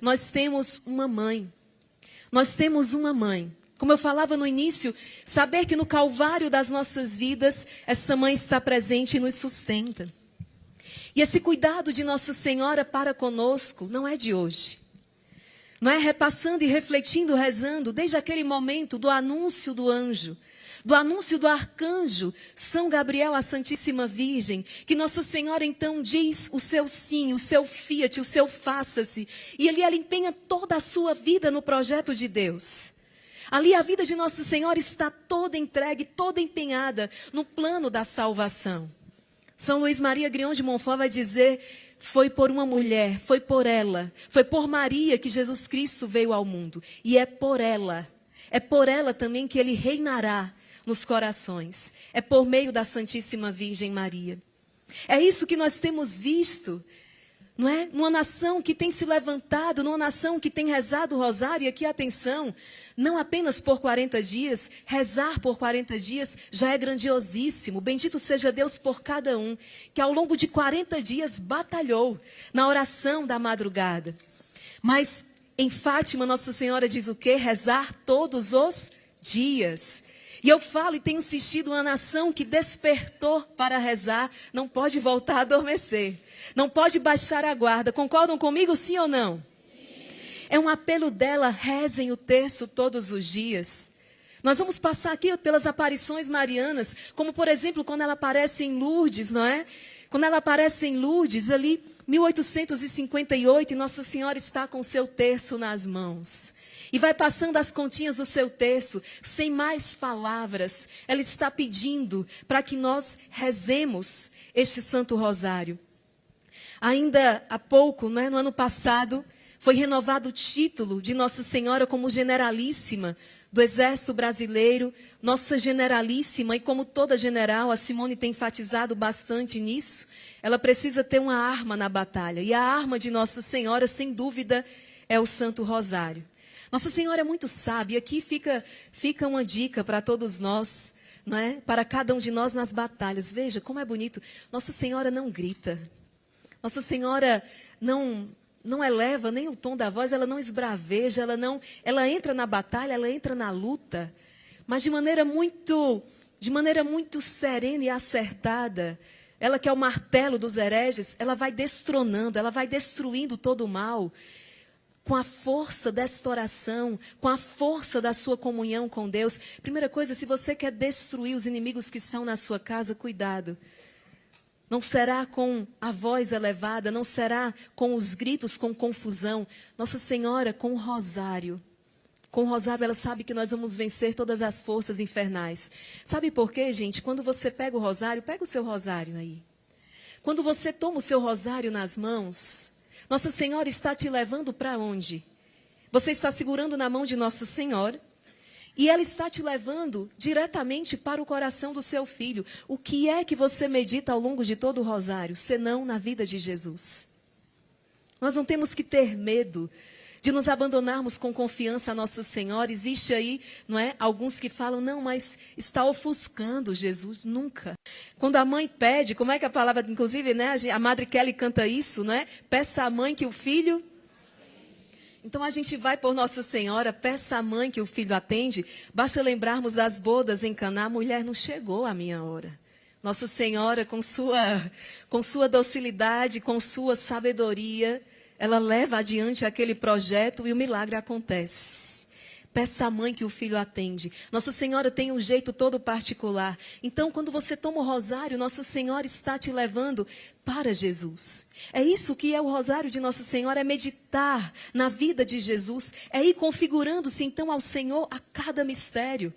nós temos uma mãe. Nós temos uma mãe. Como eu falava no início, saber que no Calvário das nossas vidas, esta mãe está presente e nos sustenta. E esse cuidado de Nossa Senhora para conosco não é de hoje. Não é repassando e refletindo, rezando, desde aquele momento do anúncio do anjo, do anúncio do arcanjo São Gabriel à Santíssima Virgem, que Nossa Senhora então diz o seu sim, o seu fiat, o seu faça-se. E ali ela empenha toda a sua vida no projeto de Deus. Ali a vida de Nossa Senhora está toda entregue, toda empenhada no plano da salvação. São Luís Maria Grião de Montfort vai dizer, foi por uma mulher, foi por ela, foi por Maria que Jesus Cristo veio ao mundo. E é por ela também que ele reinará nos corações. É por meio da Santíssima Virgem Maria. É isso que nós temos visto, não é? Numa nação que tem se levantado, numa nação que tem rezado o rosário, e aqui atenção, não apenas por 40 dias, rezar por 40 dias já é grandiosíssimo. Bendito seja Deus por cada um, que ao longo de 40 dias batalhou na oração da madrugada. Mas em Fátima, Nossa Senhora diz o quê? Rezar todos os dias. E eu falo e tenho insistido, uma nação que despertou para rezar, não pode voltar a adormecer. Não pode baixar a guarda. Concordam comigo, sim ou não? Sim. É um apelo dela, rezem o terço todos os dias. Nós vamos passar aqui pelas aparições marianas, como por exemplo, quando ela aparece em Lourdes, não é? Quando ela aparece em Lourdes, ali, 1858, e Nossa Senhora está com o seu terço nas mãos. E vai passando as continhas do seu terço, sem mais palavras. Ela está pedindo para que nós rezemos este Santo Rosário. Ainda há pouco, não é? No ano passado, foi renovado o título de Nossa Senhora como Generalíssima do Exército Brasileiro. Nossa Generalíssima, e como toda general, a Simone tem enfatizado bastante nisso, ela precisa ter uma arma na batalha. E a arma de Nossa Senhora, sem dúvida, é o Santo Rosário. Nossa Senhora é muito sábia, e aqui fica uma dica para todos nós, não é? Para cada um de nós nas batalhas. Veja como é bonito. Nossa Senhora não grita. Nossa Senhora não eleva nem o tom da voz, ela não esbraveja, ela entra na batalha, ela entra na luta, mas de maneira muito serena e acertada. Ela que é o martelo dos hereges, ela vai destronando, ela vai destruindo todo o mal, com a força desta oração, com a força da sua comunhão com Deus. Primeira coisa, se você quer destruir os inimigos que estão na sua casa, cuidado. Não será com a voz elevada, não será com os gritos, com confusão. Nossa Senhora, com o rosário. Com o rosário, ela sabe que nós vamos vencer todas as forças infernais. Sabe por quê, gente? Quando você pega o rosário, pega o seu rosário aí. Quando você toma o seu rosário nas mãos, Nossa Senhora está te levando para onde? Você está segurando na mão de Nossa Senhora. E ela está te levando diretamente para o coração do seu filho. O que é que você medita ao longo de todo o rosário, senão na vida de Jesus? Nós não temos que ter medo de nos abandonarmos com confiança a Nossa Senhora. Existe aí, não é? Alguns que falam, não, mas está ofuscando Jesus. Nunca. Quando a mãe pede, como é que a palavra, inclusive, né? A Madre Kelly canta isso, né? Peça à mãe que o filho... Então a gente vai por Nossa Senhora, peça à mãe que o filho atende. Basta lembrarmos das bodas em Caná, a mulher não chegou à minha hora. Nossa Senhora, com sua docilidade, com sua sabedoria, ela leva adiante aquele projeto e o milagre acontece. Peça à mãe que o filho atende. Nossa Senhora tem um jeito todo particular. Então, quando você toma o rosário, Nossa Senhora está te levando para Jesus. É isso que é o rosário de Nossa Senhora, é meditar na vida de Jesus, é ir configurando-se então ao Senhor a cada mistério.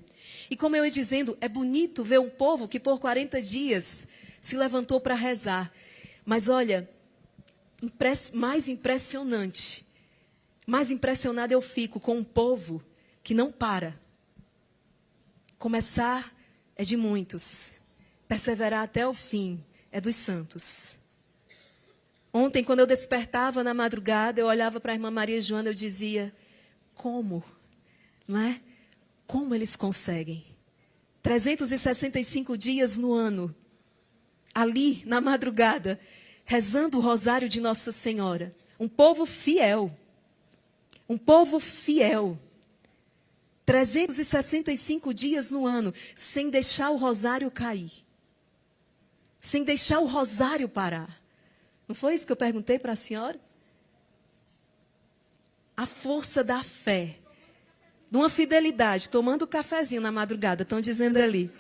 E como eu ia dizendo, é bonito ver um povo que por 40 dias se levantou para rezar. Mas olha, mais impressionada eu fico com um povo que não para. Começar é de muitos, perseverar até o fim é dos santos. Ontem, quando eu despertava na madrugada, eu olhava para a irmã Maria Joana, eu dizia, como? Não é? Como eles conseguem? 365 dias no ano, ali na madrugada, rezando o rosário de Nossa Senhora. Um povo fiel, Um povo fiel. 365 dias no ano, sem deixar o rosário cair. Sem deixar o rosário parar. Não foi isso que eu perguntei para a senhora? A força da fé. De uma fidelidade, tomando cafezinho na madrugada, estão dizendo ali.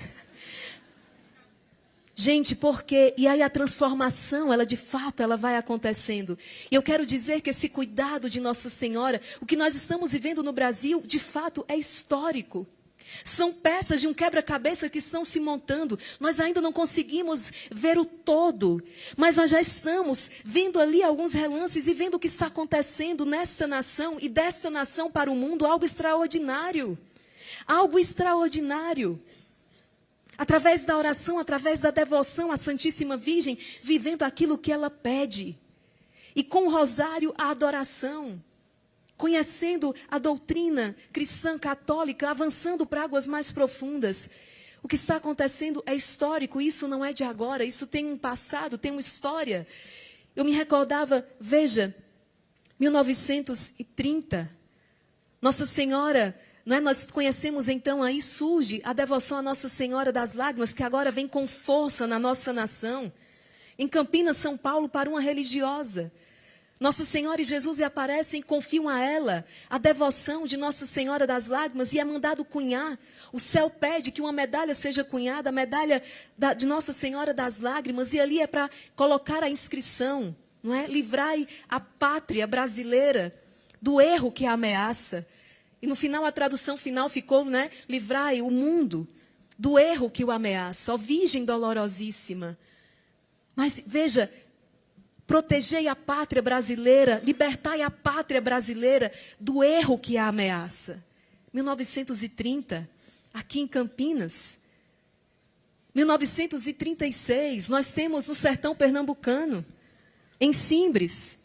Gente, porque, e aí a transformação, ela de fato, ela vai acontecendo. E eu quero dizer que esse cuidado de Nossa Senhora, o que nós estamos vivendo no Brasil, de fato, é histórico. São peças de um quebra-cabeça que estão se montando. Nós ainda não conseguimos ver o todo, mas nós já estamos vendo ali alguns relances e vendo o que está acontecendo nesta nação e desta nação para o mundo, algo extraordinário. Algo extraordinário. Através da oração, através da devoção à Santíssima Virgem, vivendo aquilo que ela pede. E com o rosário, a adoração. Conhecendo a doutrina cristã católica, avançando para águas mais profundas. O que está acontecendo é histórico, isso não é de agora, isso tem um passado, tem uma história. Eu me recordava, veja, 1930, Nossa Senhora, não é? Nós conhecemos então, aí surge a devoção à Nossa Senhora das Lágrimas, que agora vem com força na nossa nação. Em Campinas, São Paulo, para uma religiosa. Nossa Senhora e Jesus aparecem e confiam a ela a devoção de Nossa Senhora das Lágrimas e é mandado cunhar. O céu pede que uma medalha seja cunhada, a medalha de Nossa Senhora das Lágrimas, e ali é para colocar a inscrição, não é? Livrai a pátria brasileira do erro que a ameaça. E no final, a tradução final ficou, né? Livrai o mundo do erro que o ameaça. Ó Virgem dolorosíssima. Mas veja, protegei a pátria brasileira, libertai a pátria brasileira do erro que a ameaça. 1930, aqui em Campinas. 1936, nós temos no sertão pernambucano, em Simbres,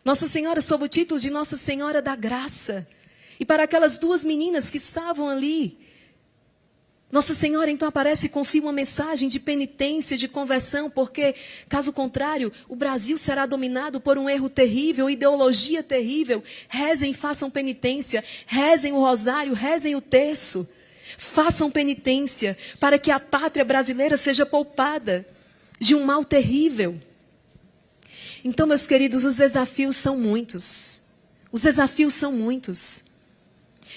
Nossa Senhora sob o título de Nossa Senhora da Graça. E para aquelas duas meninas que estavam ali, Nossa Senhora então aparece e confia uma mensagem de penitência, de conversão, porque, caso contrário, o Brasil será dominado por um erro terrível, ideologia terrível. Rezem, façam penitência, rezem o rosário, rezem o terço. Façam penitência para que a pátria brasileira seja poupada de um mal terrível. Então, meus queridos, os desafios são muitos. Os desafios são muitos.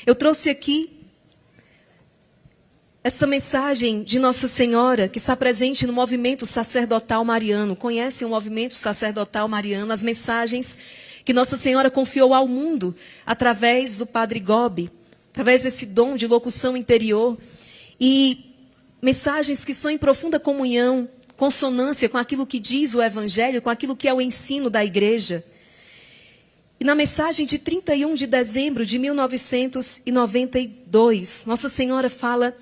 Eu trouxe aqui essa mensagem de Nossa Senhora, que está presente no movimento sacerdotal mariano. Conhecem o movimento sacerdotal mariano? As mensagens que Nossa Senhora confiou ao mundo através do Padre Gobi, através desse dom de locução interior. E mensagens que estão em profunda comunhão, consonância com aquilo que diz o Evangelho, com aquilo que é o ensino da igreja. E na mensagem de 31 de dezembro de 1992, Nossa Senhora fala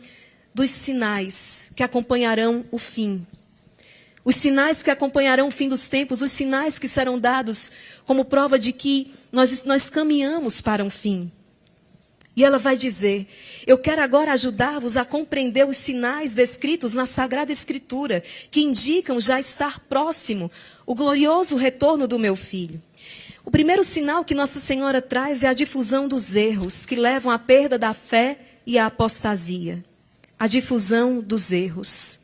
dos sinais que acompanharão o fim. Os sinais que acompanharão o fim dos tempos, os sinais que serão dados como prova de que nós caminhamos para um fim. E ela vai dizer: eu quero agora ajudar-vos a compreender os sinais descritos na Sagrada Escritura, que indicam já estar próximo o glorioso retorno do meu filho. O primeiro sinal que Nossa Senhora traz é a difusão dos erros, que levam à perda da fé e à apostasia. A difusão dos erros.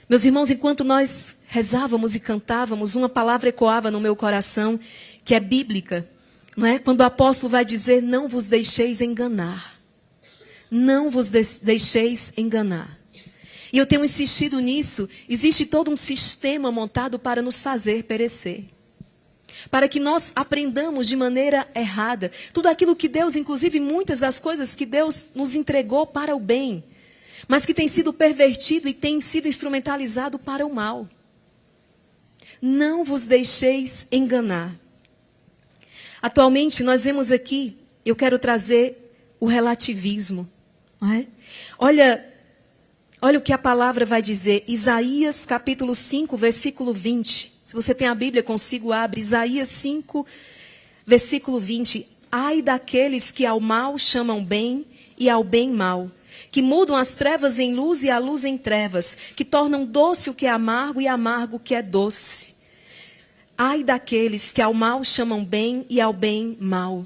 Meus irmãos, enquanto nós rezávamos e cantávamos, uma palavra ecoava no meu coração, que é bíblica, não é? Quando o apóstolo vai dizer: não vos deixeis enganar. Não vos deixeis enganar. E eu tenho insistido nisso. Existe todo um sistema montado para nos fazer perecer. Para que nós aprendamos de maneira errada. Tudo aquilo que Deus, inclusive muitas das coisas que Deus nos entregou para o bem, mas que tem sido pervertido e tem sido instrumentalizado para o mal. Não vos deixeis enganar. Atualmente nós vemos aqui, eu quero trazer o relativismo. Não é? Olha o que a palavra vai dizer. Isaías capítulo 5, versículo 20. Se você tem a Bíblia consigo, abre. Isaías 5, versículo 20. Ai daqueles que ao mal chamam bem e ao bem mal, que mudam as trevas em luz e a luz em trevas, que tornam doce o que é amargo e amargo o que é doce. Ai daqueles que ao mal chamam bem e ao bem mal.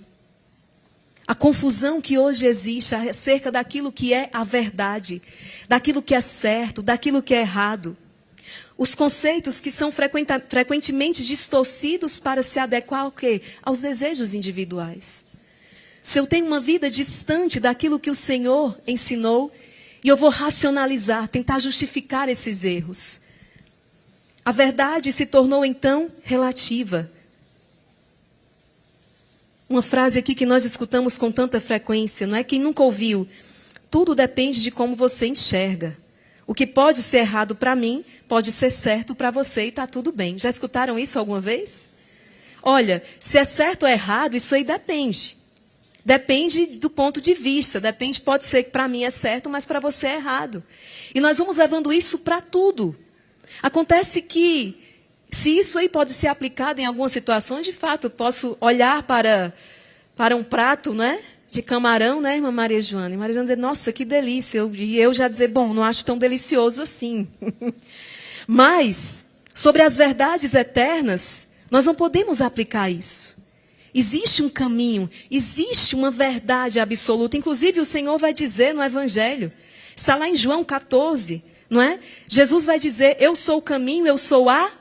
A confusão que hoje existe acerca daquilo que é a verdade, daquilo que é certo, daquilo que é errado. Os conceitos que são frequentemente distorcidos para se adequar ao quê? Aos desejos individuais. Se eu tenho uma vida distante daquilo que o Senhor ensinou, e eu vou racionalizar, tentar justificar esses erros, a verdade se tornou então relativa. Uma frase aqui que nós escutamos com tanta frequência, não é? Quem nunca ouviu? Tudo depende de como você enxerga. O que pode ser errado para mim, pode ser certo para você e está tudo bem. Já escutaram isso alguma vez? Olha, se é certo ou errado, isso aí depende. Depende do ponto de vista. Depende, pode ser que para mim é certo, mas para você é errado. E nós vamos levando isso para tudo. Acontece que, se isso aí pode ser aplicado em algumas situações, de fato, eu posso olhar para um prato, né, de camarão, né, irmã Maria Joana? E Maria Joana dizer, nossa, que delícia. E eu já dizer, bom, não acho tão delicioso assim. Mas, sobre as verdades eternas, nós não podemos aplicar isso. Existe um caminho, existe uma verdade absoluta. Inclusive, o Senhor vai dizer no Evangelho, está lá em João 14, não é? Jesus vai dizer, eu sou o caminho, eu sou a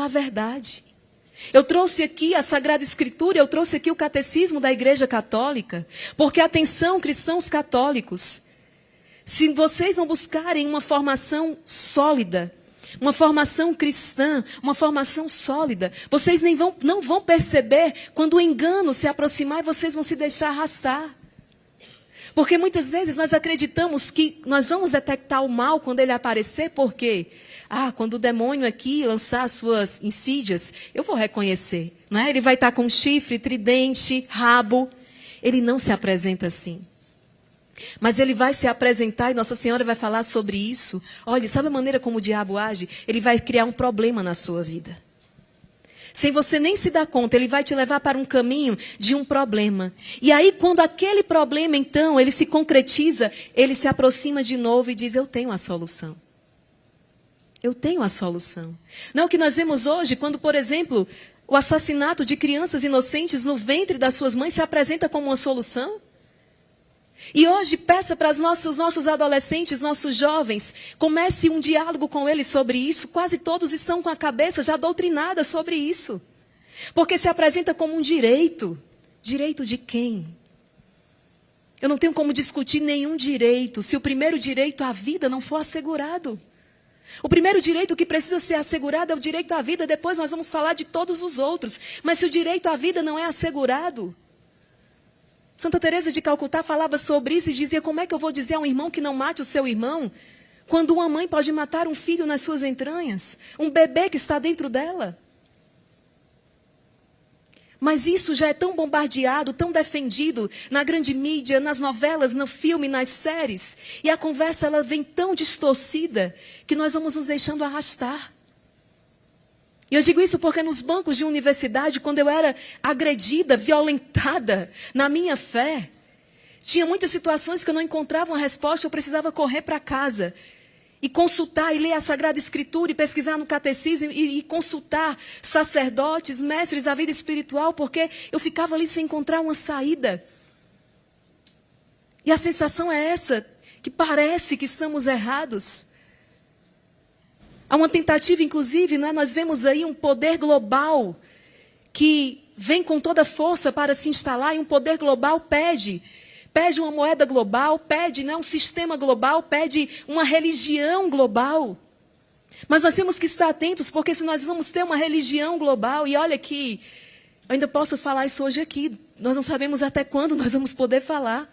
verdade. Eu trouxe aqui a Sagrada Escritura, eu trouxe aqui o Catecismo da Igreja Católica, porque, atenção, cristãos católicos, se vocês não buscarem uma formação sólida, uma formação cristã, uma formação sólida, vocês não vão perceber quando o engano se aproximar e vocês vão se deixar arrastar. Porque muitas vezes nós acreditamos que nós vamos detectar o mal quando ele aparecer, porque quando o demônio aqui lançar as suas insídias, eu vou reconhecer. Não é? Ele vai estar com chifre, tridente, rabo. Ele não se apresenta assim. Mas ele vai se apresentar e Nossa Senhora vai falar sobre isso. Olha, sabe a maneira como o diabo age? Ele vai criar um problema na sua vida. Sem você nem se dar conta, ele vai te levar para um caminho de um problema. E aí, quando aquele problema, então, ele se concretiza, ele se aproxima de novo e diz, eu tenho a solução. Eu tenho a solução. Não é o que nós vemos hoje, quando, por exemplo, o assassinato de crianças inocentes no ventre das suas mães se apresenta como uma solução? E hoje peça para os nossos adolescentes, nossos jovens, comece um diálogo com eles sobre isso. Quase todos estão com a cabeça já doutrinada sobre isso. Porque se apresenta como um direito. Direito de quem? Eu não tenho como discutir nenhum direito se o primeiro direito à vida não for assegurado. O primeiro direito que precisa ser assegurado é o direito à vida. Depois nós vamos falar de todos os outros. Mas se o direito à vida não é assegurado... Santa Teresa de Calcutá falava sobre isso e dizia, como é que eu vou dizer a um irmão que não mate o seu irmão, quando uma mãe pode matar um filho nas suas entranhas, um bebê que está dentro dela? Mas isso já é tão bombardeado, tão defendido na grande mídia, nas novelas, no filme, nas séries, e a conversa ela vem tão distorcida que nós vamos nos deixando arrastar. E eu digo isso porque nos bancos de universidade, quando eu era agredida, violentada na minha fé, tinha muitas situações que eu não encontrava uma resposta, eu precisava correr para casa e consultar e ler a Sagrada Escritura e pesquisar no catecismo e consultar sacerdotes, mestres da vida espiritual, porque eu ficava ali sem encontrar uma saída. E a sensação é essa, que parece que estamos errados. Há uma tentativa, inclusive, né? Nós vemos aí um poder global que vem com toda força para se instalar, e um poder global pede uma moeda global, pede, né, um sistema global, pede uma religião global. Mas nós temos que estar atentos, porque se nós vamos ter uma religião global, e olha que eu ainda posso falar isso hoje aqui, nós não sabemos até quando nós vamos poder falar.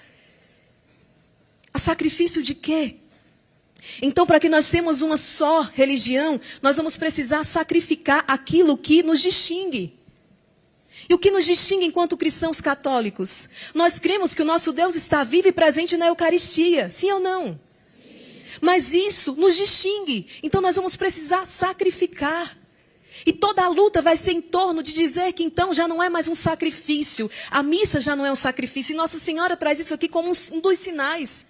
A sacrifício de quê? Então, para que nós tenhamos uma só religião, nós vamos precisar sacrificar aquilo que nos distingue. E o que nos distingue enquanto cristãos católicos? Nós cremos que o nosso Deus está vivo e presente na Eucaristia. Sim ou não? Sim. Mas isso nos distingue. Então, nós vamos precisar sacrificar. E toda a luta vai ser em torno de dizer que então já não é mais um sacrifício. A missa já não é um sacrifício. E Nossa Senhora traz isso aqui como um dos sinais.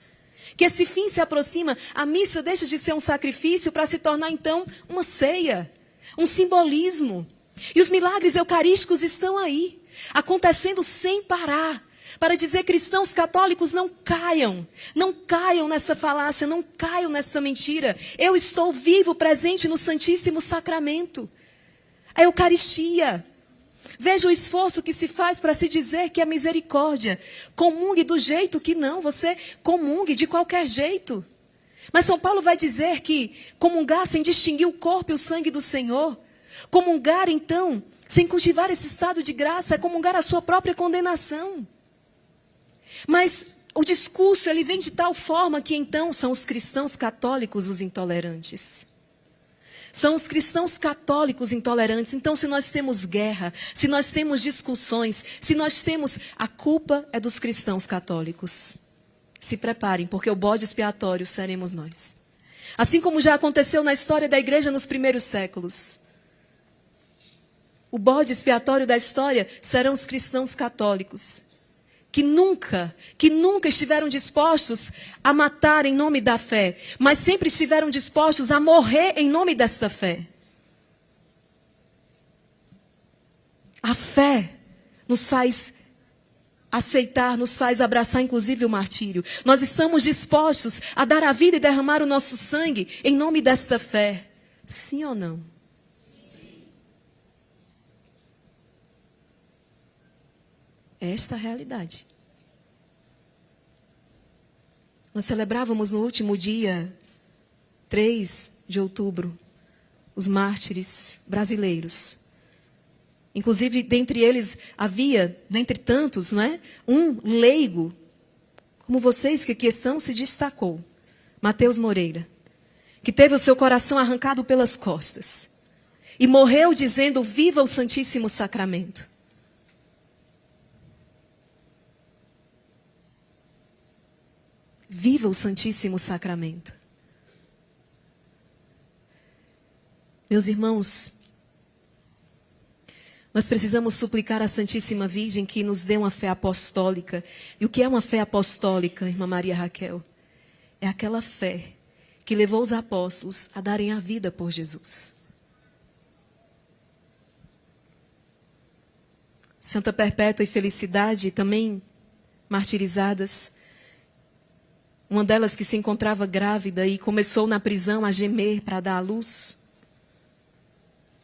Que esse fim se aproxima, a missa deixa de ser um sacrifício para se tornar então uma ceia, um simbolismo. E os milagres eucarísticos estão aí. acontecendo sem parar, para dizer: cristãos católicos, não caiam nessa falácia, não caiam nessa mentira. Eu estou vivo, presente no Santíssimo Sacramento, a Eucaristia. Veja o esforço que se faz para se dizer que é misericórdia. Comungue do jeito que não, você comungue de qualquer jeito. Mas São Paulo vai dizer que comungar sem distinguir o corpo e o sangue do Senhor, comungar então, sem cultivar esse estado de graça, é comungar a sua própria condenação. Mas o discurso, ele vem de tal forma que então são os cristãos católicos os intolerantes. São os cristãos católicos intolerantes. Então, se nós temos guerra, se nós temos discussões, se nós temos... a culpa é dos cristãos católicos. Se preparem, porque o bode expiatório seremos nós. Assim como já aconteceu na história da igreja nos primeiros séculos. O bode expiatório da história serão os cristãos católicos, que nunca estiveram dispostos a matar em nome da fé, mas sempre estiveram dispostos a morrer em nome desta fé. A fé nos faz aceitar, nos faz abraçar inclusive o martírio. Nós estamos dispostos a dar a vida e derramar o nosso sangue em nome desta fé. Sim ou não? É esta a realidade. Nós celebrávamos no último dia, 3 de outubro, os mártires brasileiros. Inclusive, dentre eles havia, dentre tantos, um leigo, como vocês que aqui estão, se destacou. Mateus Moreira, que teve o seu coração arrancado pelas costas e morreu dizendo: viva o Santíssimo Sacramento. Viva o Santíssimo Sacramento. Meus irmãos, nós precisamos suplicar à Santíssima Virgem que nos dê uma fé apostólica. E o que é uma fé apostólica, irmã Maria Raquel? É aquela fé que levou os apóstolos a darem a vida por Jesus. Santa Perpétua e Felicidade, também martirizadas. Uma delas que se encontrava grávida e começou na prisão a gemer para dar à luz.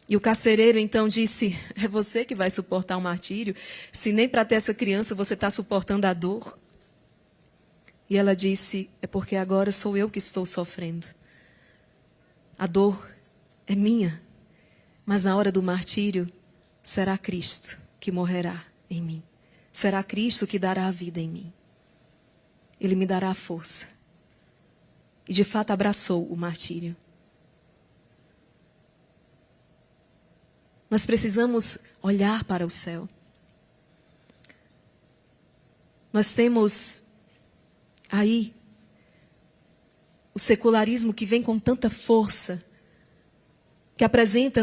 E o carcereiro então disse: é você que vai suportar o martírio, se nem para ter essa criança você está suportando a dor. E ela disse: é porque agora sou eu que estou sofrendo. A dor é minha, mas na hora do martírio será Cristo que morrerá em mim. Será Cristo que dará a vida em mim. Ele me dará a força. E de fato abraçou o martírio. Nós precisamos olhar para o céu. Nós temos aí o secularismo que vem com tanta força, que apresenta,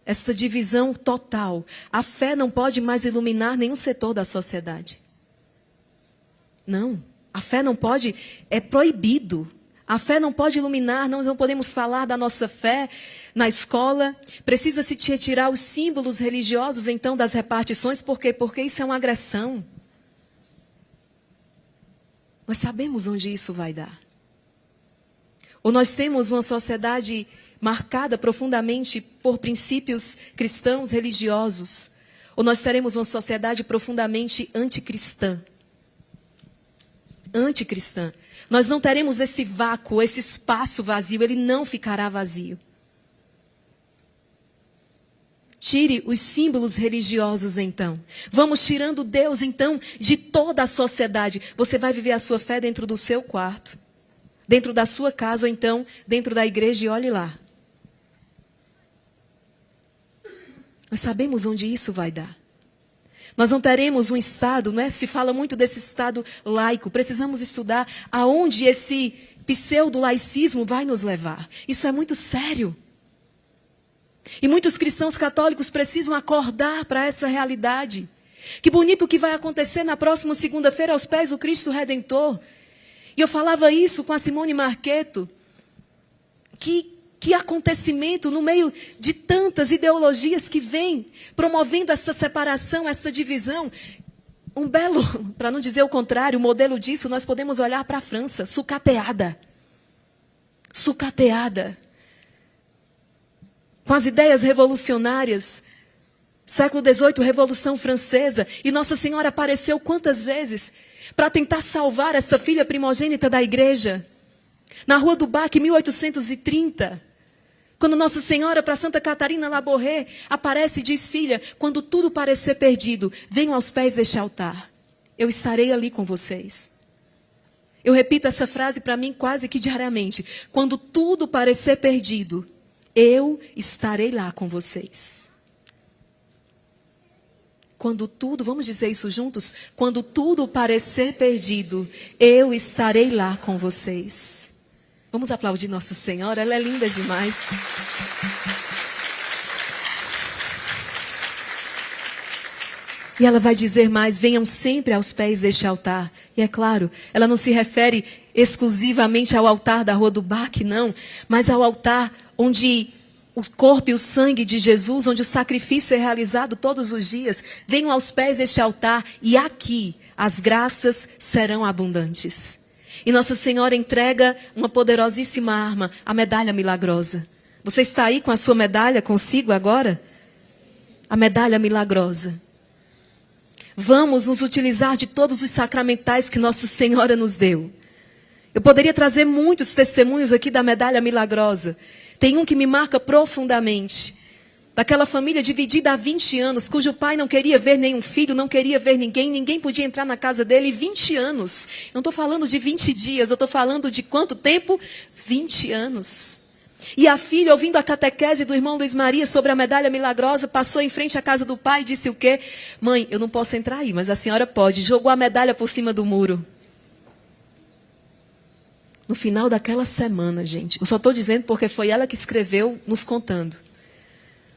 essa divisão total. A fé não pode mais iluminar nenhum setor da sociedade. Não. A fé não pode, é proibido. A fé não pode iluminar, nós não podemos falar da nossa fé na escola. Precisa-se retirar os símbolos religiosos, então, das repartições. Por quê? Porque isso é uma agressão. Nós sabemos onde isso vai dar. Ou nós temos uma sociedade marcada profundamente por princípios cristãos religiosos. Ou nós teremos uma sociedade profundamente anticristã. Anticristã. Nós não teremos esse vácuo, esse espaço vazio, ele não ficará vazio. Tire os símbolos religiosos, então. Vamos tirando Deus, então, de toda a sociedade. Você vai viver a sua fé dentro do seu quarto, dentro da sua casa, ou então dentro da igreja, e olhe lá. Nós sabemos onde isso vai dar. Nós não teremos um Estado, se fala muito desse Estado laico. Precisamos estudar aonde esse pseudo-laicismo vai nos levar. Isso é muito sério. E muitos cristãos católicos precisam acordar para essa realidade. Que bonito o que vai acontecer na próxima segunda-feira aos pés do Cristo Redentor. E eu falava isso com a Simone Marqueto, que Que acontecimento no meio de tantas ideologias que vêm promovendo essa separação, essa divisão. Um belo, para não dizer o contrário, modelo disso, nós podemos olhar para a França, sucateada. Sucateada. Com as ideias revolucionárias. Século XVIII, Revolução Francesa. E Nossa Senhora apareceu quantas vezes para tentar salvar esta filha primogênita da igreja? Na Rua do Bac, 1830. Quando Nossa Senhora, para Santa Catarina Laborré, aparece e diz: filha, quando tudo parecer perdido, venham aos pés deste altar. Eu estarei ali com vocês. Eu repito essa frase para mim quase que diariamente. Quando tudo parecer perdido, eu estarei lá com vocês. Quando tudo, vamos dizer isso juntos? Quando tudo parecer perdido, eu estarei lá com vocês. Vamos aplaudir Nossa Senhora, ela é linda demais. E ela vai dizer mais: venham sempre aos pés deste altar. E é claro, ela não se refere exclusivamente ao altar da Rua do Bac, não. Mas ao altar onde o corpo e o sangue de Jesus, onde o sacrifício é realizado todos os dias. Venham aos pés deste altar e aqui as graças serão abundantes. E Nossa Senhora entrega uma poderosíssima arma, a medalha milagrosa. Você está aí com a sua medalha consigo agora? A medalha milagrosa. Vamos nos utilizar de todos os sacramentais que Nossa Senhora nos deu. Eu poderia trazer muitos testemunhos aqui da medalha milagrosa. Tem um que me marca profundamente. Daquela família dividida há 20 anos, cujo pai não queria ver nenhum filho, não queria ver ninguém, ninguém podia entrar na casa dele. 20 anos. Eu não estou falando de 20 dias, eu estou falando de quanto tempo? 20 anos. E a filha, ouvindo a catequese do irmão Luiz Maria sobre a medalha milagrosa, passou em frente à casa do pai e disse o quê? Mãe, eu não posso entrar aí, mas a senhora pode. Jogou a medalha por cima do muro. No final daquela semana, gente, eu só estou dizendo porque foi ela que escreveu nos contando.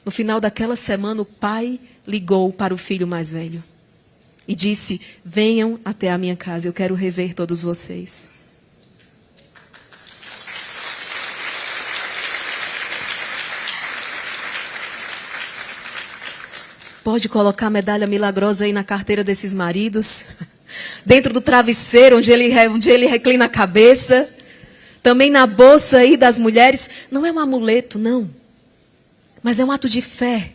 No final daquela semana, o pai ligou para o filho mais velho e disse: venham até a minha casa, eu quero rever todos vocês. Pode colocar a medalha milagrosa aí na carteira desses maridos, dentro do travesseiro onde ele reclina a cabeça, também na bolsa aí das mulheres. Não é um amuleto, não. Mas é um ato de fé.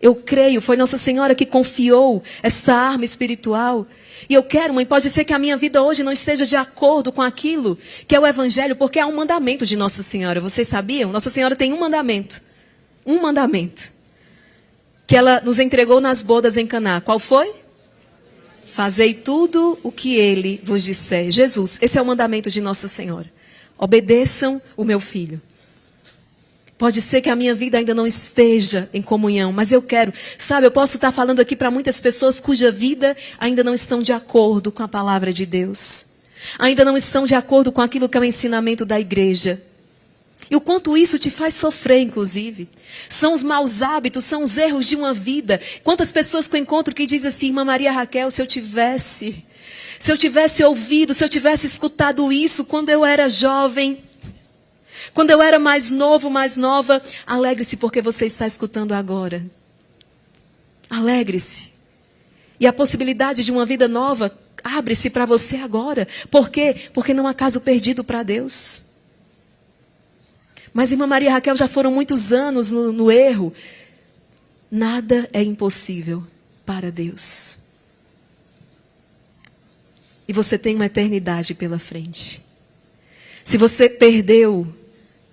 Eu creio, foi Nossa Senhora que confiou essa arma espiritual. E eu quero, mãe, pode ser que a minha vida hoje não esteja de acordo com aquilo que é o Evangelho, porque há um mandamento de Nossa Senhora. Vocês sabiam? Nossa Senhora tem um mandamento. Um mandamento. Que ela nos entregou nas bodas em Caná. Qual foi? Fazei tudo o que Ele vos disser. Jesus, esse é o mandamento de Nossa Senhora. Obedeçam o meu filho. Pode ser que a minha vida ainda não esteja em comunhão, mas eu quero. Sabe, eu posso estar falando aqui para muitas pessoas cuja vida ainda não estão de acordo com a palavra de Deus. Ainda não estão de acordo com aquilo que é o ensinamento da igreja. E o quanto isso te faz sofrer, inclusive. São os maus hábitos, são os erros de uma vida. Quantas pessoas que eu encontro que dizem assim: irmã Maria Raquel, se eu tivesse ouvido, se eu tivesse escutado isso quando eu era jovem, quando eu era mais novo, mais nova. Alegre-se porque você está escutando agora. Alegre-se. E a possibilidade de uma vida nova abre-se para você agora. Por quê? Porque não há caso perdido para Deus. Mas irmã Maria Raquel, já foram muitos anos no erro. Nada é impossível para Deus. E você tem uma eternidade pela frente. Se você perdeu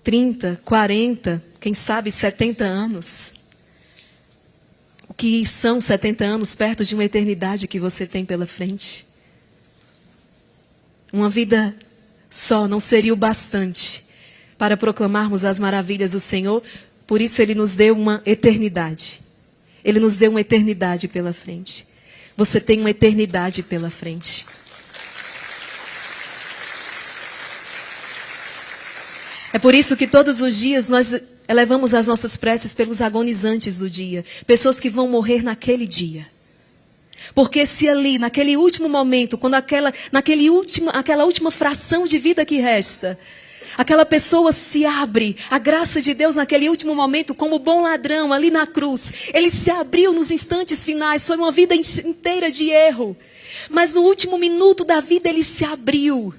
30, 40, quem sabe 70 anos. O que são 70 anos perto de uma eternidade que você tem pela frente? Uma vida só não seria o bastante para proclamarmos as maravilhas do Senhor. Por isso Ele nos deu uma eternidade. Ele nos deu uma eternidade pela frente. Você tem uma eternidade pela frente. É por isso que todos os dias nós elevamos as nossas preces pelos agonizantes do dia. Pessoas que vão morrer naquele dia. Porque se ali, naquele último momento, quando aquela última fração de vida que resta, Aquela pessoa se abre, a graça de Deus naquele último momento, como bom ladrão ali na cruz. Ele se abriu nos instantes finais, foi uma vida inteira de erro. Mas no último minuto da vida ele se abriu.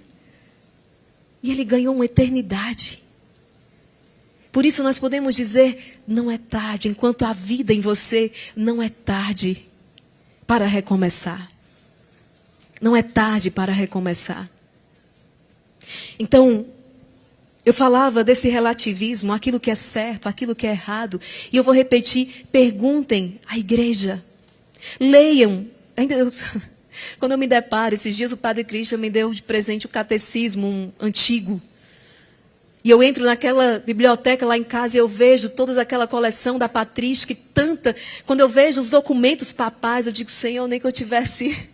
E ele ganhou uma eternidade. Por isso nós podemos dizer, não é tarde, enquanto há vida em você, não é tarde para recomeçar. Não é tarde para recomeçar. Então, eu falava desse relativismo, aquilo que é certo, aquilo que é errado. E eu vou repetir, perguntem à igreja. Leiam. Quando eu me deparo, esses dias o Padre Christian me deu de presente o catecismo antigo. E eu entro naquela biblioteca lá em casa e eu vejo toda aquela coleção da patrística e tanta. Quando eu vejo os documentos papais, eu digo, Senhor, nem que eu tivesse...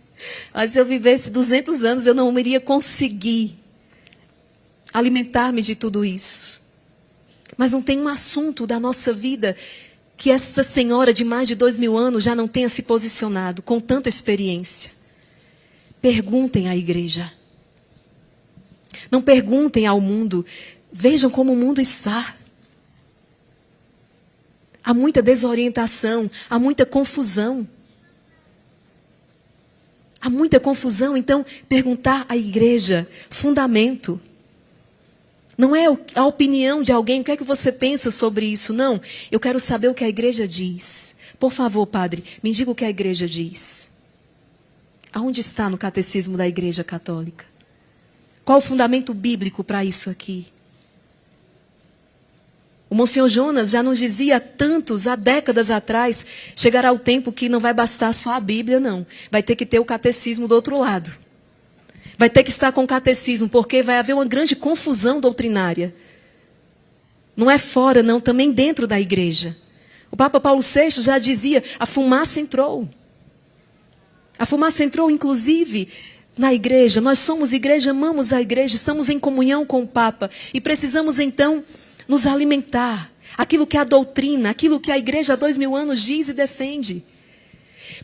Mas se eu vivesse 200 anos, eu não iria conseguir alimentar-me de tudo isso. Mas não tem um assunto da nossa vida que essa senhora de mais de 2000 anos já não tenha se posicionado com tanta experiência. Perguntem à igreja. Não perguntem ao mundo. Vejam como o mundo está. Há muita desorientação, há muita confusão. Há muita confusão, então perguntar à igreja, fundamento. Não é a opinião de alguém, o que é que você pensa sobre isso? Não, eu quero saber o que a igreja diz. Por favor, padre, me diga o que a igreja diz. Aonde está no catecismo da Igreja Católica? Qual o fundamento bíblico para isso aqui? O Monsenhor Jonas já nos dizia há décadas atrás, chegará o tempo que não vai bastar só a Bíblia, não. Vai ter que ter o catecismo do outro lado. Vai ter que estar com o catecismo, porque vai haver uma grande confusão doutrinária. Não é fora, não, também dentro da igreja. O Papa Paulo VI já dizia, a fumaça entrou. A fumaça entrou, inclusive, na igreja. Nós somos igreja, amamos a igreja, estamos em comunhão com o Papa. E precisamos, então, nos alimentar. Aquilo que é a doutrina, aquilo que a igreja há 2000 anos diz e defende.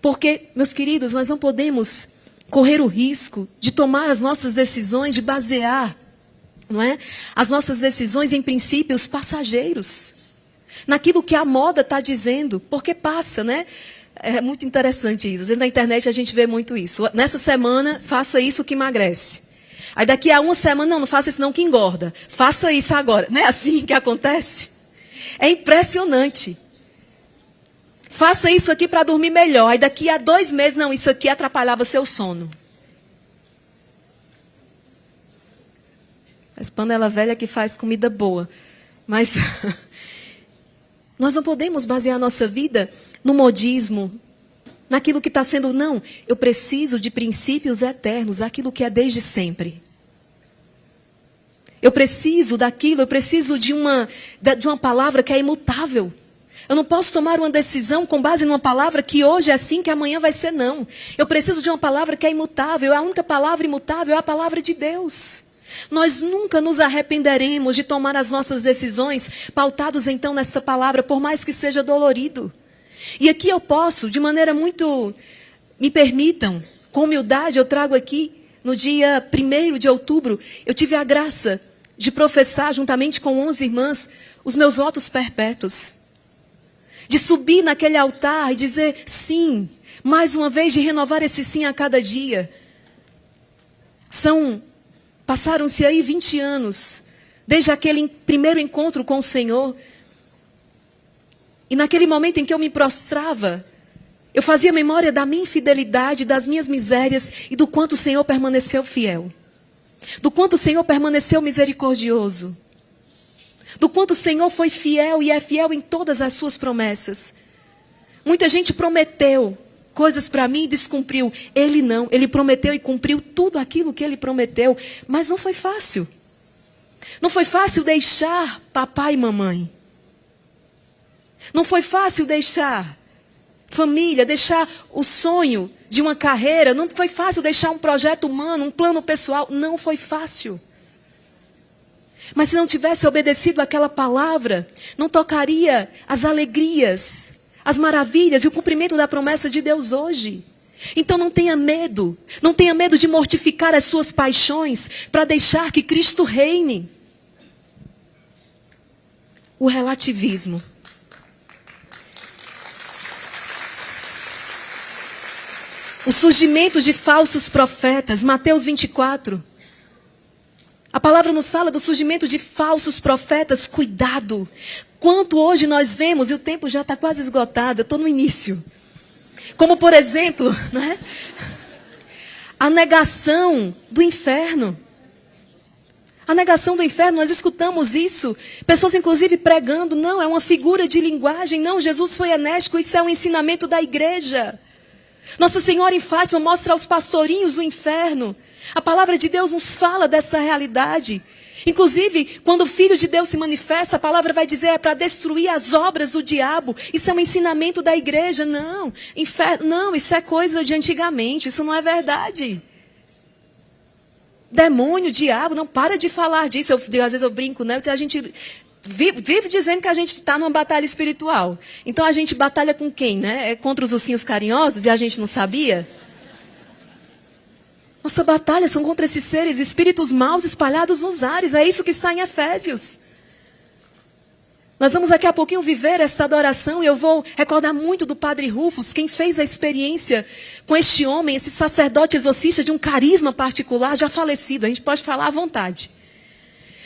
Porque, meus queridos, nós não podemos correr o risco de tomar as nossas decisões, de basear, não é? As nossas decisões em princípios passageiros. Naquilo que a moda está dizendo, porque passa, né? É muito interessante isso. Às vezes na internet a gente vê muito isso. Nessa semana, faça isso que emagrece. Aí daqui a uma semana, não faça isso não que engorda. Faça isso agora. Não é assim que acontece? É impressionante. Faça isso aqui para dormir melhor. Aí daqui a 2 meses, não, isso aqui atrapalhava seu sono. As panela velha que faz comida boa. Mas nós não podemos basear a nossa vida no modismo, naquilo que está sendo, não. Eu preciso de princípios eternos, aquilo que é desde sempre. Eu preciso daquilo, eu preciso de uma palavra que é imutável. Eu não posso tomar uma decisão com base numa palavra que hoje é assim, que amanhã vai ser não. Eu preciso de uma palavra que é imutável. A única palavra imutável é a palavra de Deus. Nós nunca nos arrependeremos de tomar as nossas decisões pautados então nesta palavra, por mais que seja dolorido. E aqui eu posso, de maneira muito, me permitam, com humildade, eu trago aqui, no dia 1º de outubro, eu tive a graça de professar, juntamente com 11 irmãs, os meus votos perpétuos. De subir naquele altar e dizer sim, mais uma vez de renovar esse sim a cada dia. Passaram-se aí 20 anos, desde aquele primeiro encontro com o Senhor. E naquele momento em que eu me prostrava, eu fazia memória da minha infidelidade, das minhas misérias e do quanto o Senhor permaneceu fiel. Do quanto o Senhor permaneceu misericordioso. Do quanto o Senhor foi fiel e é fiel em todas as suas promessas. Muita gente prometeu coisas para mim e descumpriu. Ele não, ele prometeu e cumpriu tudo aquilo que ele prometeu. Mas não foi fácil. Não foi fácil deixar papai e mamãe. Não foi fácil deixar família, deixar o sonho de uma carreira. Não foi fácil deixar um projeto humano, um plano pessoal. Não foi fácil. Mas se não tivesse obedecido àquela palavra, não tocaria as alegrias, as maravilhas e o cumprimento da promessa de Deus hoje. Então não tenha medo. Não tenha medo de mortificar as suas paixões para deixar que Cristo reine. o relativismo. O surgimento de falsos profetas, Mateus 24. A palavra nos fala do surgimento de falsos profetas, cuidado. Quanto hoje nós vemos, e o tempo já está quase esgotado, eu estou no início. Como, por exemplo, né? A negação do inferno. A negação do inferno, nós escutamos isso. Pessoas, inclusive, pregando, não, é uma figura de linguagem. Não, Jesus foi enérgico, isso é um ensinamento da igreja. Nossa Senhora em Fátima mostra aos pastorinhos o inferno. A palavra de Deus nos fala dessa realidade. Inclusive, quando o Filho de Deus se manifesta, a palavra vai dizer é para destruir as obras do diabo. Isso é um ensinamento da igreja. Não, inferno, não, isso é coisa de antigamente, isso não é verdade. Demônio, diabo, não para de falar disso. Às vezes eu brinco, né? A gente vive dizendo que a gente está numa batalha espiritual. Então a gente batalha com quem, né? É contra os ursinhos carinhosos e a gente não sabia? Nossa batalha são contra esses seres, espíritos maus espalhados nos ares. É isso que está em Efésios. Nós vamos daqui a pouquinho viver essa adoração e eu vou recordar muito do Padre Rufus, quem fez a experiência com este homem, esse sacerdote exorcista de um carisma particular, já falecido, a gente pode falar à vontade.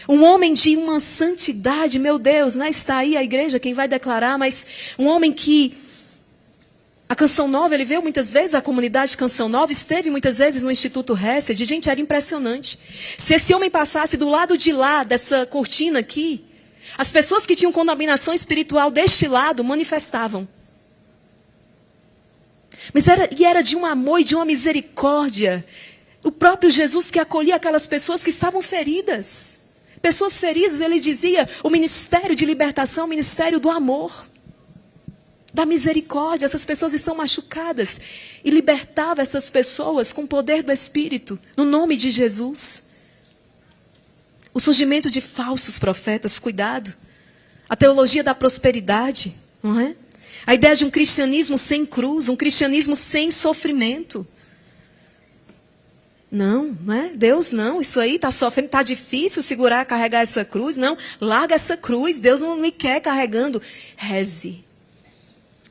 Um homem de uma santidade, meu Deus, né? Está aí a igreja, quem vai declarar, mas um homem que... A Canção Nova, ele veio muitas vezes, a comunidade Canção Nova, esteve muitas vezes no Instituto Hesed, gente, era impressionante. Se esse homem passasse do lado de lá, dessa cortina aqui, as pessoas que tinham contaminação espiritual deste lado manifestavam. Mas era de um amor e de uma misericórdia. O próprio Jesus que acolhia aquelas pessoas que estavam feridas. Pessoas feridas, ele dizia, o ministério de libertação é o ministério do amor. Da misericórdia, essas pessoas estão machucadas. E libertava essas pessoas com o poder do Espírito, no nome de Jesus. O surgimento de falsos profetas, cuidado. A teologia da prosperidade, não é? A ideia de um cristianismo sem cruz, um cristianismo sem sofrimento. Não, não é? Deus não, isso aí está sofrendo, está difícil segurar, carregar essa cruz. Não, larga essa cruz, Deus não me quer carregando. Reze.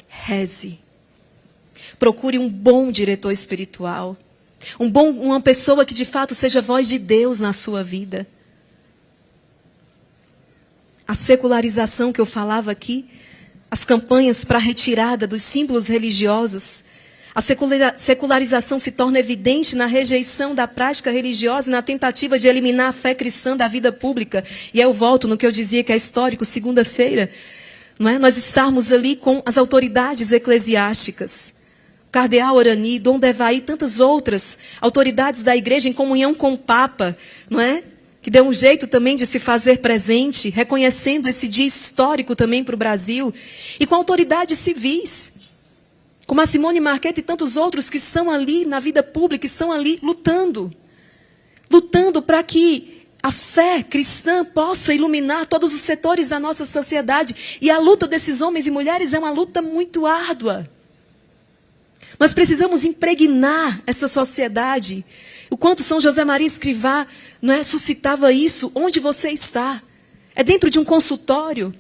Reze. Procure um bom diretor espiritual. Uma pessoa que de fato seja voz de Deus na sua vida. A secularização que eu falava aqui, as campanhas para a retirada dos símbolos religiosos, a secularização se torna evidente na rejeição da prática religiosa e na tentativa de eliminar a fé cristã da vida pública. E eu volto no que eu dizia que é histórico, segunda-feira, não é? Nós estarmos ali com as autoridades eclesiásticas, Cardeal Orani, Dom Devaí, tantas outras autoridades da igreja em comunhão com o Papa, não é? Que deu um jeito também de se fazer presente, reconhecendo esse dia histórico também para o Brasil, e com autoridades civis, como a Simone Marquette e tantos outros que estão ali na vida pública, estão ali lutando para que a fé cristã possa iluminar todos os setores da nossa sociedade. E a luta desses homens e mulheres é uma luta muito árdua. Nós precisamos impregnar essa sociedade. O quanto São José Maria Escrivá, não é, suscitava isso. Onde você está? É dentro de um consultório?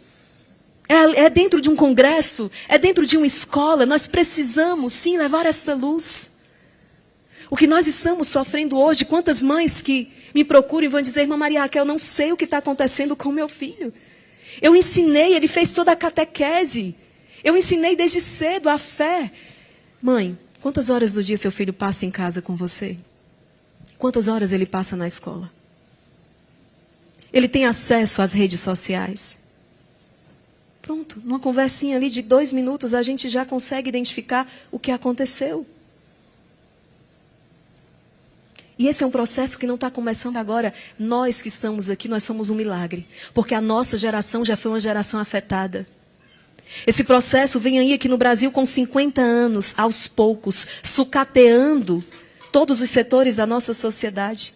É dentro de um congresso? É dentro de uma escola? Nós precisamos, sim, levar essa luz. O que nós estamos sofrendo hoje, quantas mães que me procuram e vão dizer, irmã Maria Raquel, não sei o que está acontecendo com meu filho. Eu ensinei, ele fez toda a catequese. Eu ensinei desde cedo a fé. Mãe, quantas horas do dia seu filho passa em casa com você? Quantas horas ele passa na escola? Ele tem acesso às redes sociais? Pronto, numa conversinha ali de 2 minutos, a gente já consegue identificar o que aconteceu. E esse é um processo que não está começando agora. Nós que estamos aqui, nós somos um milagre. Porque a nossa geração já foi uma geração afetada. Esse processo vem aí aqui no Brasil com 50 anos, aos poucos, sucateando todos os setores da nossa sociedade.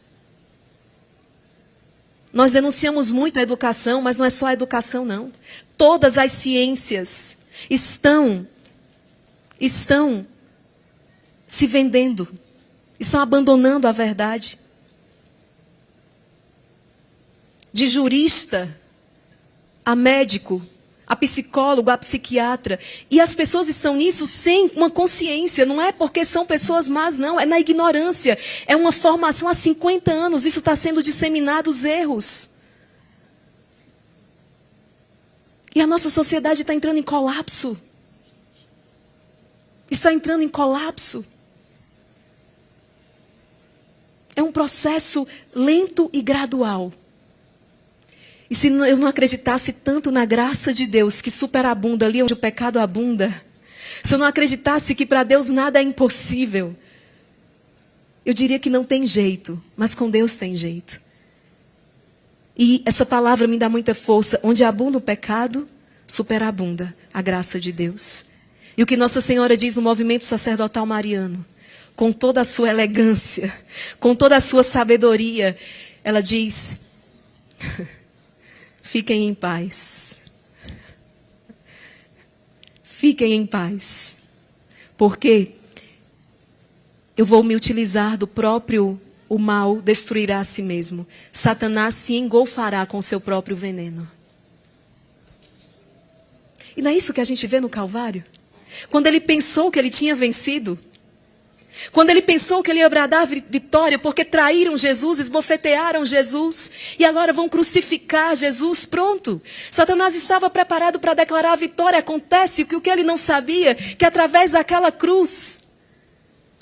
Nós denunciamos muito a educação, mas não é só a educação, não. Todas as ciências estão se vendendo. Estão abandonando a verdade. De jurista a médico, a psicólogo, a psiquiatra. E as pessoas estão nisso sem uma consciência. Não é porque são pessoas más, não. É na ignorância. É uma formação há 50 anos. Isso está sendo disseminado, os erros. E a nossa sociedade está entrando em colapso. Está entrando em colapso. É um processo lento e gradual. E se eu não acreditasse tanto na graça de Deus, que superabunda ali onde o pecado abunda, se eu não acreditasse que para Deus nada é impossível, eu diria que não tem jeito, mas com Deus tem jeito. E essa palavra me dá muita força. Onde abunda o pecado, superabunda a graça de Deus. E o que Nossa Senhora diz no movimento sacerdotal mariano, com toda a sua elegância, com toda a sua sabedoria, ela diz: fiquem em paz. Fiquem em paz. Porque eu vou me utilizar do próprio, o mal destruirá a si mesmo. Satanás se engolfará com o seu próprio veneno. E não é isso que a gente vê no Calvário? Quando ele pensou que ele tinha vencido, quando ele pensou que ele ia bradar vitória, porque traíram Jesus, esbofetearam Jesus, e agora vão crucificar Jesus, pronto. Satanás estava preparado para declarar a vitória. Acontece que o que ele não sabia, que através daquela cruz,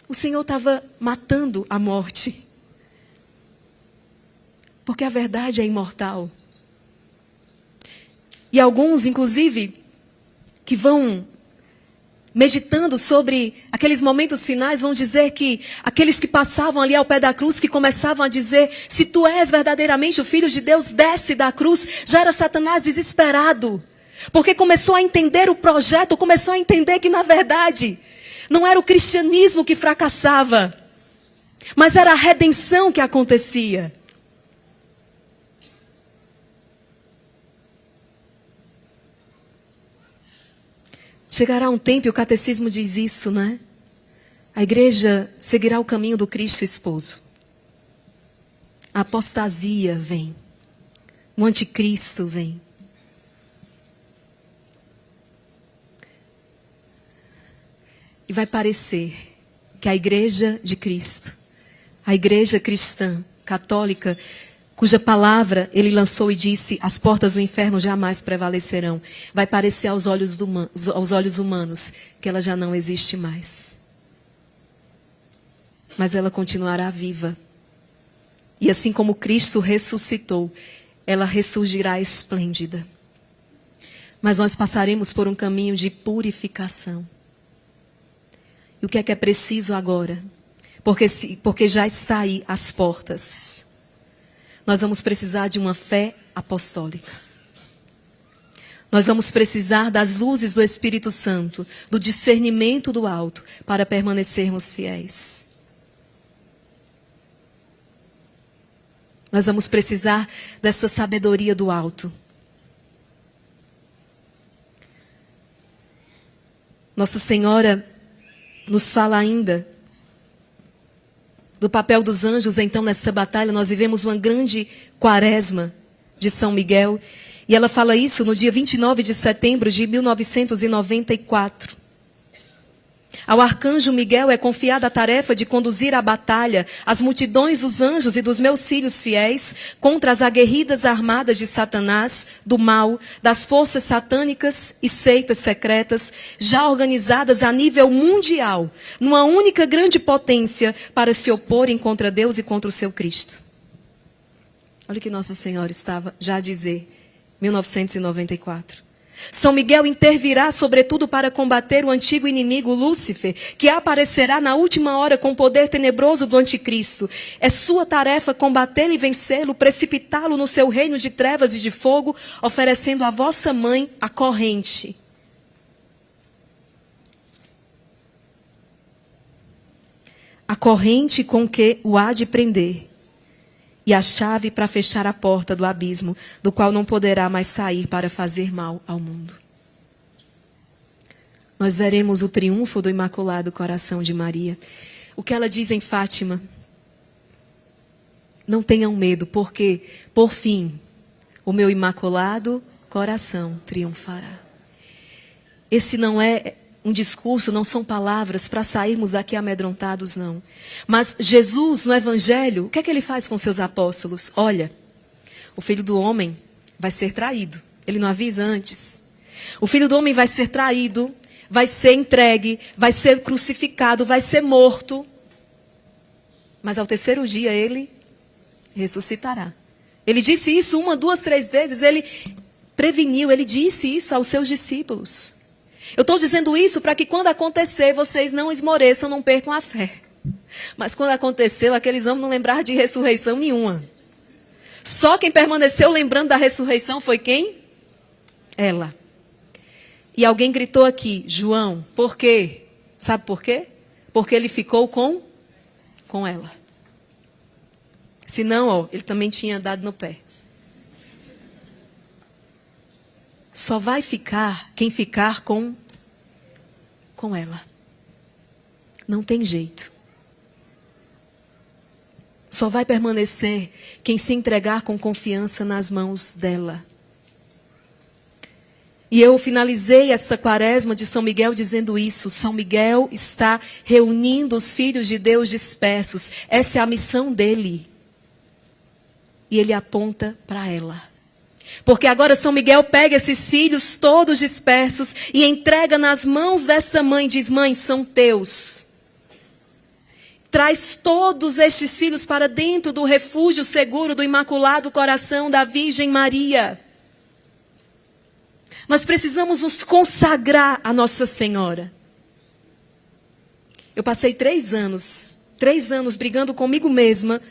o Senhor estava matando a morte. Porque a verdade é imortal. E alguns, inclusive, que vão meditando sobre aqueles momentos finais, vão dizer que aqueles que passavam ali ao pé da cruz, que começavam a dizer: se tu és verdadeiramente o Filho de Deus, desce da cruz. Já era Satanás desesperado, porque começou a entender o projeto, começou a entender que na verdade não era o cristianismo que fracassava, mas era a redenção que acontecia. Chegará um tempo, e o catecismo diz isso, né? A igreja seguirá o caminho do Cristo esposo. A apostasia vem. O anticristo vem. E vai parecer que a igreja de Cristo, a igreja cristã, católica, cuja palavra ele lançou e disse: as portas do inferno jamais prevalecerão, vai parecer aos olhos humanos que ela já não existe mais. Mas ela continuará viva. E assim como Cristo ressuscitou, ela ressurgirá esplêndida. Mas nós passaremos por um caminho de purificação. E o que é preciso agora? Porque já está aí às portas. Nós vamos precisar de uma fé apostólica. Nós vamos precisar das luzes do Espírito Santo, do discernimento do alto, para permanecermos fiéis. Nós vamos precisar dessa sabedoria do alto. Nossa Senhora nos fala ainda do papel dos anjos. Então, nesta batalha, nós vivemos uma grande quaresma de São Miguel. E ela fala isso no dia 29 de setembro de 1994. Ao arcanjo Miguel é confiada a tarefa de conduzir à batalha as multidões dos anjos e dos meus filhos fiéis contra as aguerridas armadas de Satanás, do mal, das forças satânicas e seitas secretas, já organizadas a nível mundial, numa única grande potência para se oporem contra Deus e contra o seu Cristo. Olha o que Nossa Senhora estava já a dizer, 1994. São Miguel intervirá sobretudo para combater o antigo inimigo Lúcifer, que aparecerá na última hora com o poder tenebroso do anticristo. É sua tarefa combatê-lo e vencê-lo, precipitá-lo no seu reino de trevas e de fogo, oferecendo à vossa mãe a corrente. A corrente com que o há de prender. E a chave para fechar a porta do abismo, do qual não poderá mais sair para fazer mal ao mundo. Nós veremos o triunfo do Imaculado Coração de Maria. O que ela diz em Fátima: não tenham medo, porque, por fim, o meu Imaculado coração triunfará. Esse não é um discurso, não são palavras para sairmos daqui amedrontados, não. Mas Jesus, no Evangelho, o que é que ele faz com seus apóstolos? Olha, o Filho do Homem vai ser traído. Ele não avisa antes. O Filho do Homem vai ser traído, vai ser entregue, vai ser crucificado, vai ser morto. Mas ao terceiro dia ele ressuscitará. Ele disse isso 1, 2, 3 vezes. Ele preveniu, ele disse isso aos seus discípulos. Eu estou dizendo isso para que quando acontecer, vocês não esmoreçam, não percam a fé. Mas quando aconteceu, aqueles homens não lembraram de ressurreição nenhuma. Só quem permaneceu lembrando da ressurreição foi quem? Ela. E alguém gritou aqui, João, por quê? Sabe por quê? Porque ele ficou com ela. Senão, ó, ele também tinha dado no pé. Só vai ficar quem ficar com ela. Não tem jeito. Só vai permanecer quem se entregar com confiança nas mãos dela. E eu finalizei esta quaresma de São Miguel dizendo isso. São Miguel está reunindo os filhos de Deus dispersos. Essa é a missão dele. E ele aponta para ela. Porque agora São Miguel pega esses filhos todos dispersos e entrega nas mãos dessa mãe. Diz, mãe, são teus. Traz todos estes filhos para dentro do refúgio seguro do Imaculado Coração da Virgem Maria. Nós precisamos nos consagrar a Nossa Senhora. Eu passei 3 anos brigando comigo mesma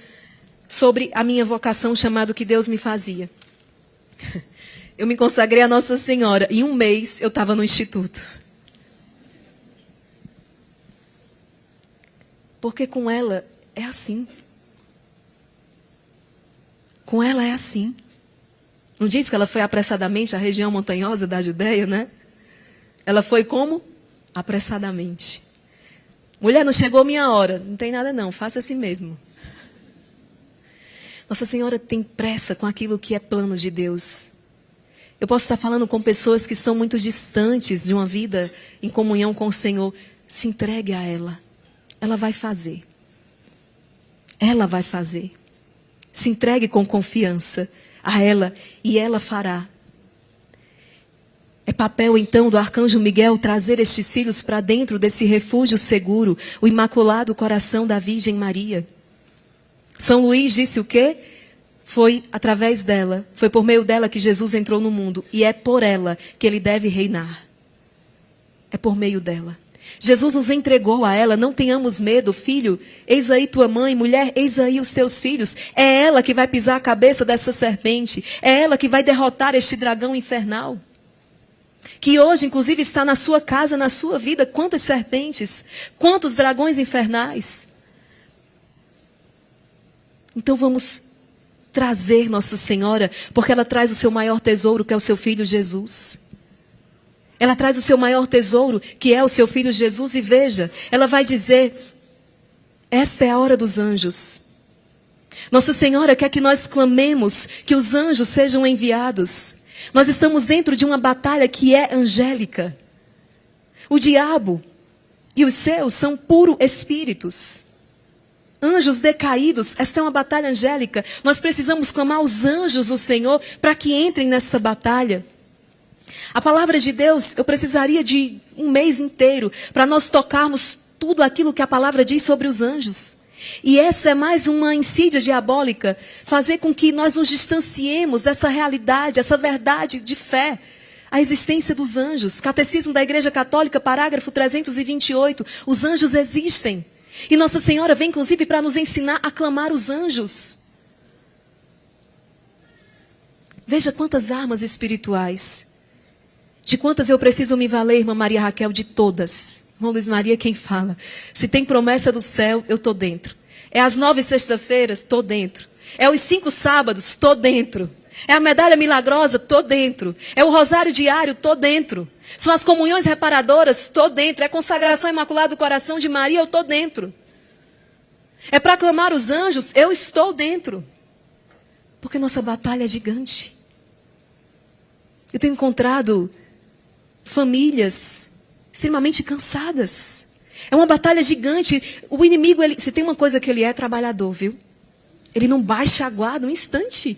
sobre a minha vocação chamada que Deus me fazia. Eu me consagrei a Nossa Senhora e 1 mês eu estava no instituto. Porque com ela é assim. Com ela é assim. Não diz que ela foi apressadamente à região montanhosa da Judéia, né? Ela foi como? Apressadamente. Mulher, não chegou a minha hora. Não tem nada não, faça assim mesmo. Nossa Senhora tem pressa com aquilo que é plano de Deus. Eu posso estar falando com pessoas que são muito distantes de uma vida em comunhão com o Senhor. Se entregue a ela. Ela vai fazer. Ela vai fazer. Se entregue com confiança a ela e ela fará. É papel então do Arcanjo Miguel trazer estes filhos para dentro desse refúgio seguro, o Imaculado Coração da Virgem Maria. São Luís disse o quê? Foi através dela, foi por meio dela que Jesus entrou no mundo. E é por ela que ele deve reinar. É por meio dela. Jesus nos entregou a ela, não tenhamos medo, filho, eis aí tua mãe, mulher, eis aí os teus filhos. É ela que vai pisar a cabeça dessa serpente. É ela que vai derrotar este dragão infernal. Que hoje, inclusive, está na sua casa, na sua vida. Quantas serpentes, quantos dragões infernais. Então vamos trazer Nossa Senhora, porque ela traz o seu maior tesouro, que é o seu Filho Jesus. Ela traz o seu maior tesouro, que é o seu Filho Jesus. E veja, ela vai dizer, esta é a hora dos anjos. Nossa Senhora quer que nós clamemos que os anjos sejam enviados. Nós estamos dentro de uma batalha que é angélica. O diabo e os céus são puro espíritos. Anjos decaídos, esta é uma batalha angélica. Nós precisamos clamar os anjos do Senhor para que entrem nessa batalha. A palavra de Deus, eu precisaria de 1 mês inteiro para nós tocarmos tudo aquilo que a palavra diz sobre os anjos. E essa é mais uma insídia diabólica, fazer com que nós nos distanciemos dessa realidade, essa verdade de fé. A existência dos anjos. Catecismo da Igreja Católica, parágrafo 328. Os anjos existem. E Nossa Senhora vem, inclusive, para nos ensinar a clamar os anjos. Veja quantas armas espirituais. De quantas eu preciso me valer, irmã Maria Raquel? De todas. Irmão Luiz Maria, quem fala? Se tem promessa do céu, eu estou dentro. É as 9 sextas-feiras, estou dentro. É os 5 sábados, estou dentro. É a medalha milagrosa, estou dentro. É o rosário diário, estou dentro. São as comunhões reparadoras, estou dentro. É a consagração imaculada do coração de Maria, eu estou dentro. É para clamar os anjos, eu estou dentro. Porque nossa batalha é gigante. Eu tenho encontrado famílias extremamente cansadas. É uma batalha gigante. O inimigo, se tem uma coisa que ele é trabalhador, viu? Ele não baixa a guarda um instante.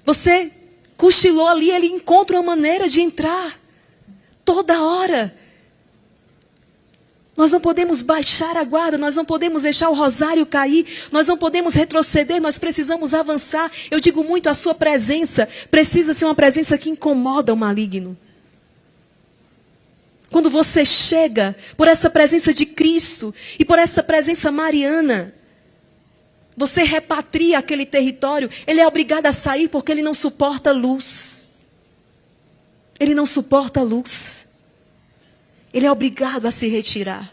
Você cochilou ali, ele encontra uma maneira de entrar. Toda hora. Nós não podemos baixar a guarda, nós não podemos deixar o rosário cair, nós não podemos retroceder, nós precisamos avançar. Eu digo muito, a sua presença precisa ser uma presença que incomoda o maligno. Quando você chega por essa presença de Cristo e por essa presença mariana, você repatria aquele território, ele é obrigado a sair porque ele não suporta luz. Ele não suporta luz. Ele é obrigado a se retirar.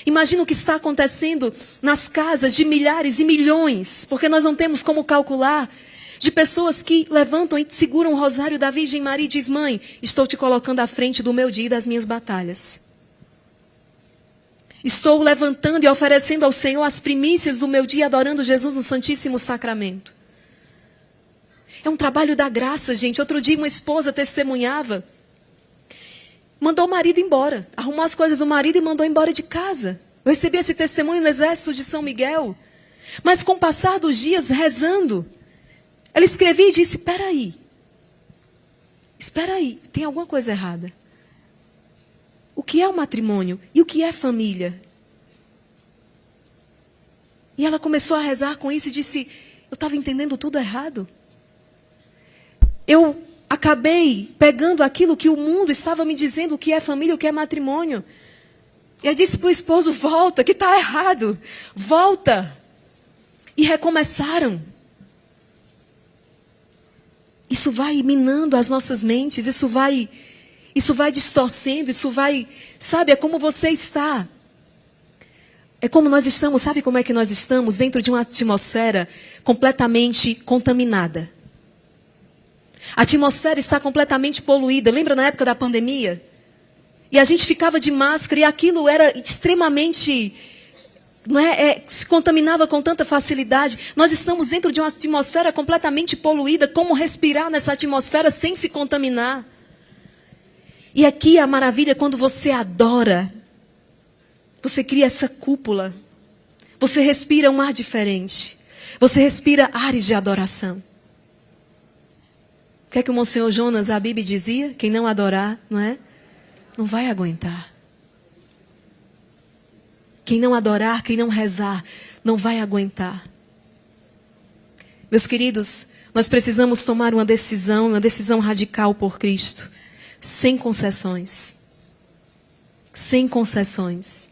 Imagina o que está acontecendo nas casas de milhares e milhões, porque nós não temos como calcular, de pessoas que levantam e seguram o rosário da Virgem Maria e diz: mãe, estou te colocando à frente do meu dia e das minhas batalhas. Estou levantando e oferecendo ao Senhor as primícias do meu dia, adorando Jesus no Santíssimo Sacramento. É um trabalho da graça, gente. Outro dia uma esposa testemunhava. Mandou o marido embora. Arrumou as coisas do marido e mandou embora de casa. Eu recebi esse testemunho no exército de São Miguel. Mas com o passar dos dias, rezando, ela escrevia e disse: espera aí, tem alguma coisa errada. O que é o matrimônio? E o que é família? E ela começou a rezar com isso e disse: eu estava entendendo tudo errado. Eu acabei pegando aquilo que o mundo estava me dizendo, o que é família, o que é matrimônio. E eu disse para o esposo: volta, que está errado. Volta. E recomeçaram. Isso vai minando as nossas mentes, isso vai distorcendo, isso vai... Sabe, é como você está. É como nós estamos, sabe como é que nós estamos? Dentro de uma atmosfera completamente contaminada. A atmosfera está completamente poluída. Lembra na época da pandemia? E a gente ficava de máscara e aquilo era extremamente... se contaminava com tanta facilidade. Nós estamos dentro de uma atmosfera completamente poluída. Como respirar nessa atmosfera sem se contaminar? E aqui a maravilha, quando você adora, você cria essa cúpula. Você respira um ar diferente. Você respira ares de adoração. O que é que o Monsenhor Jonas Habib dizia? Quem não adorar, não vai aguentar. Quem não adorar, quem não rezar, não vai aguentar. Meus queridos, nós precisamos tomar uma decisão radical por Cristo. Sem concessões. Sem concessões.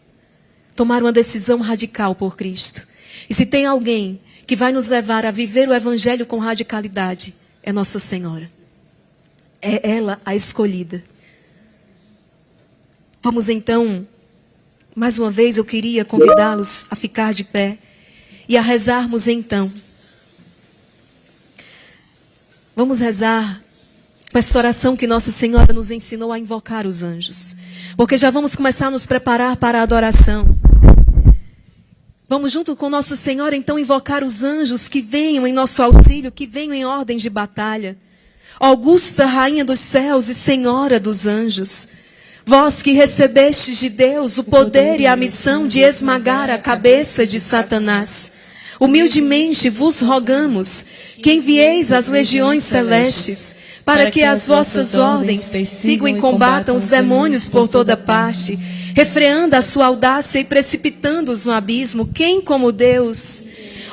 Tomar uma decisão radical por Cristo. E se tem alguém que vai nos levar a viver o Evangelho com radicalidade, é Nossa Senhora. É ela a escolhida. Vamos então... Mais uma vez eu queria convidá-los a ficar de pé e a rezarmos então. Vamos rezar com essa oração que Nossa Senhora nos ensinou a invocar os anjos. Porque já vamos começar a nos preparar para a adoração. Vamos junto com Nossa Senhora então invocar os anjos que venham em nosso auxílio, que venham em ordem de batalha. Augusta Rainha dos céus e Senhora dos anjos, vós que recebestes de Deus o poder e a missão de esmagar a cabeça de Satanás, humildemente vos rogamos que envieis as legiões celestes para que as vossas ordens sigam e combatam os demônios por toda parte, refreando a sua audácia e precipitando-os no abismo. Quem como Deus?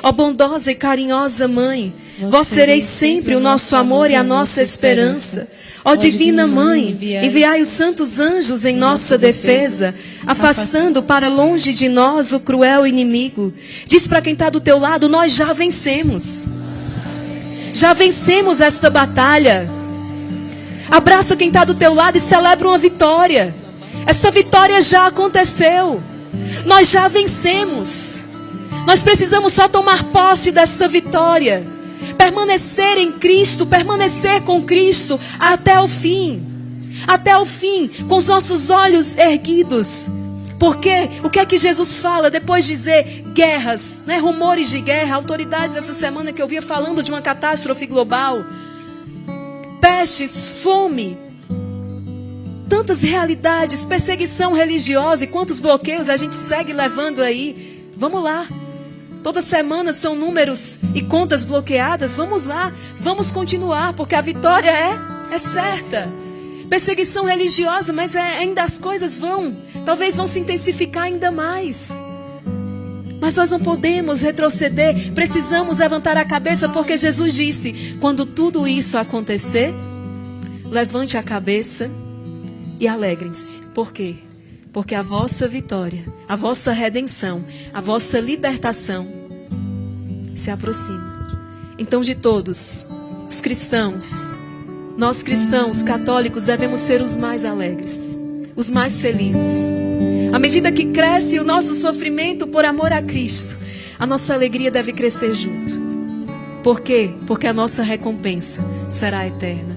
Ó bondosa e carinhosa Mãe, vós sereis sempre o nosso amor e a nossa esperança. Ó Divina Mãe, enviai os santos anjos em nossa defesa, afastando para longe de nós o cruel inimigo. Diz para quem está do teu lado: nós já vencemos. Já vencemos esta batalha. Abraça quem está do teu lado e celebra uma vitória. Esta vitória já aconteceu. Nós já vencemos. Nós precisamos só tomar posse desta vitória. Permanecer em Cristo, permanecer com Cristo até o fim. Até o fim, com os nossos olhos erguidos. Porque o que é que Jesus fala depois de dizer guerras, rumores de guerra, autoridades essa semana que eu via falando de uma catástrofe global. pestes, fome, tantas realidades, perseguição religiosa e quantos bloqueios a gente segue levando aí. Vamos lá. Toda semana são números e contas bloqueadas. Vamos lá, vamos continuar, porque a vitória é certa. Perseguição religiosa, mas ainda as coisas talvez vão se intensificar ainda mais. Mas nós não podemos retroceder, precisamos levantar a cabeça, porque Jesus disse: quando tudo isso acontecer, levante a cabeça e alegrem-se. Por quê? Porque a vossa vitória, a vossa redenção, a vossa libertação se aproxima. Então, de todos os cristãos, nós cristãos católicos devemos ser os mais alegres, os mais felizes. À medida que cresce o nosso sofrimento por amor a Cristo, a nossa alegria deve crescer junto. Por quê? Porque a nossa recompensa será eterna.